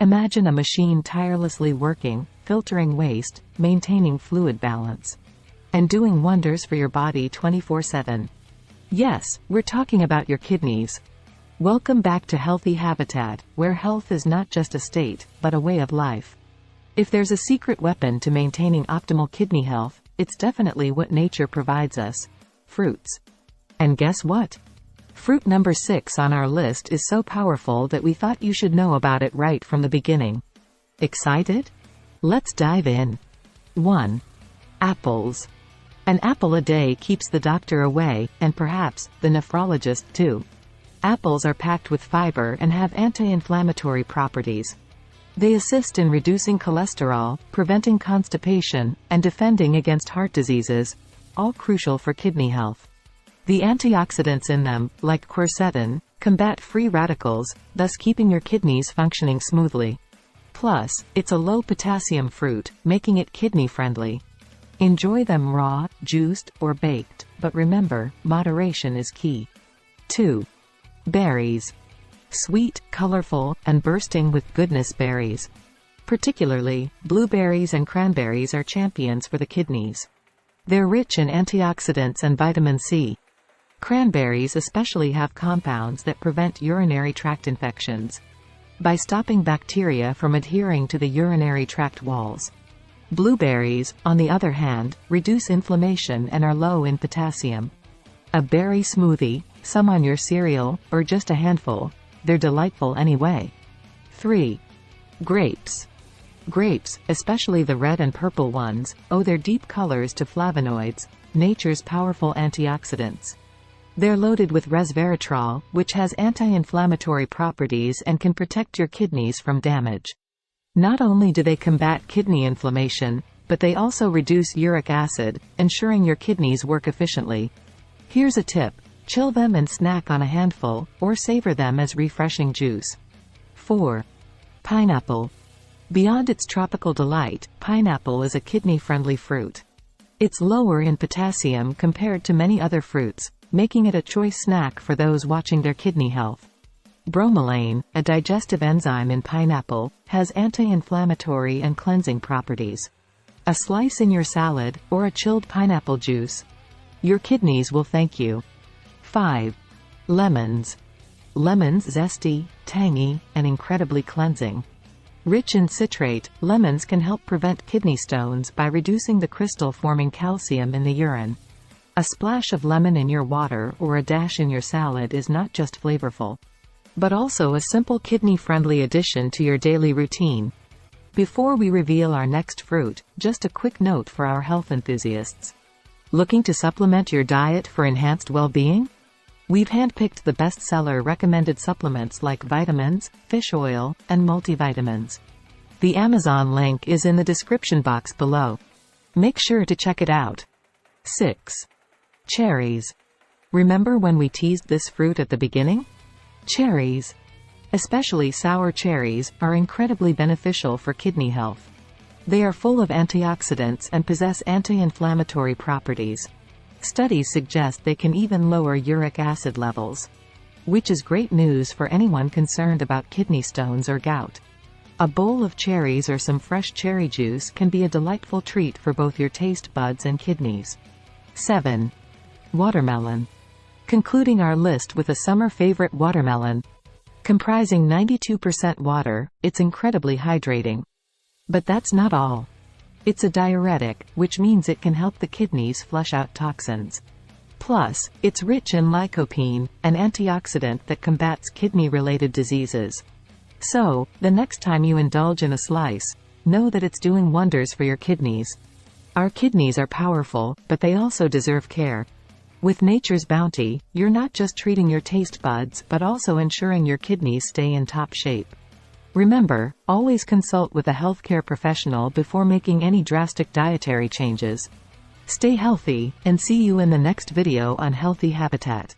Imagine a machine tirelessly working, filtering waste, maintaining fluid balance, and doing wonders for your body 24/7. Yes, we're talking about your kidneys. Welcome back to Healthy Habitat, where health is not just a state, but a way of life. If there's a secret weapon to maintaining optimal kidney health, it's definitely what nature provides us: fruits. And guess what? Fruit number 6 on our list is so powerful that we thought you should know about it right from the beginning. Excited? Let's dive in. 1. Apples. An apple a day keeps the doctor away, and perhaps the nephrologist too. Apples are packed with fiber and have anti-inflammatory properties. They assist in reducing cholesterol, preventing constipation, and defending against heart diseases, all crucial for kidney health. The antioxidants in them, like quercetin, combat free radicals, thus keeping your kidneys functioning smoothly. Plus, it's a low-potassium fruit, making it kidney-friendly. Enjoy them raw, juiced, or baked, but remember, moderation is key. 2. Berries. Sweet, colorful, and bursting with goodness berries. Particularly, blueberries and cranberries are champions for the kidneys. They're rich in antioxidants and vitamin C. Cranberries especially have compounds that prevent urinary tract infections by stopping bacteria from adhering to the urinary tract walls. Blueberries, on the other hand, reduce inflammation and are low in potassium. A berry smoothie, some on your cereal, or just a handful, they're delightful anyway. 3. Grapes. Grapes, especially the red and purple ones, owe their deep colors to flavonoids, nature's powerful antioxidants. They're loaded with resveratrol, which has anti-inflammatory properties and can protect your kidneys from damage. Not only do they combat kidney inflammation, but they also reduce uric acid, ensuring your kidneys work efficiently. Here's a tip: chill them and snack on a handful, or savor them as refreshing juice. 4. Pineapple. Beyond its tropical delight, pineapple is a kidney-friendly fruit. It's lower in potassium compared to many other fruits, making it a choice snack for those watching their kidney health. Bromelain, a digestive enzyme in pineapple, has anti-inflammatory and cleansing properties. A slice in your salad, or a chilled pineapple juice. Your kidneys will thank you. 5. Lemons. Lemons zesty, tangy, and incredibly cleansing. Rich in citrate, lemons can help prevent kidney stones by reducing the crystal-forming calcium in the urine. A splash of lemon in your water or a dash in your salad is not just flavorful, but also a simple kidney-friendly addition to your daily routine. Before we reveal our next fruit, just a quick note for our health enthusiasts. Looking to supplement your diet for enhanced well-being? We've handpicked the bestseller recommended supplements like vitamins, fish oil, and multivitamins. The Amazon link is in the description box below. Make sure to check it out. 6. Cherries. Remember when we teased this fruit at the beginning? Cherries, especially sour cherries, are incredibly beneficial for kidney health. They are full of antioxidants and possess anti-inflammatory properties. Studies suggest they can even lower uric acid levels, which is great news for anyone concerned about kidney stones or gout. A bowl of cherries or some fresh cherry juice can be a delightful treat for both your taste buds and kidneys. 7. Watermelon. Concluding our list with a summer favorite, watermelon. Comprising 92% water, it's incredibly hydrating. But that's not all. It's a diuretic, which means it can help the kidneys flush out toxins. Plus, it's rich in lycopene, an antioxidant that combats kidney-related diseases. So, the next time you indulge in a slice, know that it's doing wonders for your kidneys. Our kidneys are powerful, but they also deserve care. With nature's bounty, you're not just treating your taste buds but also ensuring your kidneys stay in top shape. Remember, always consult with a healthcare professional before making any drastic dietary changes. Stay healthy, and see you in the next video on Healthy Habitat.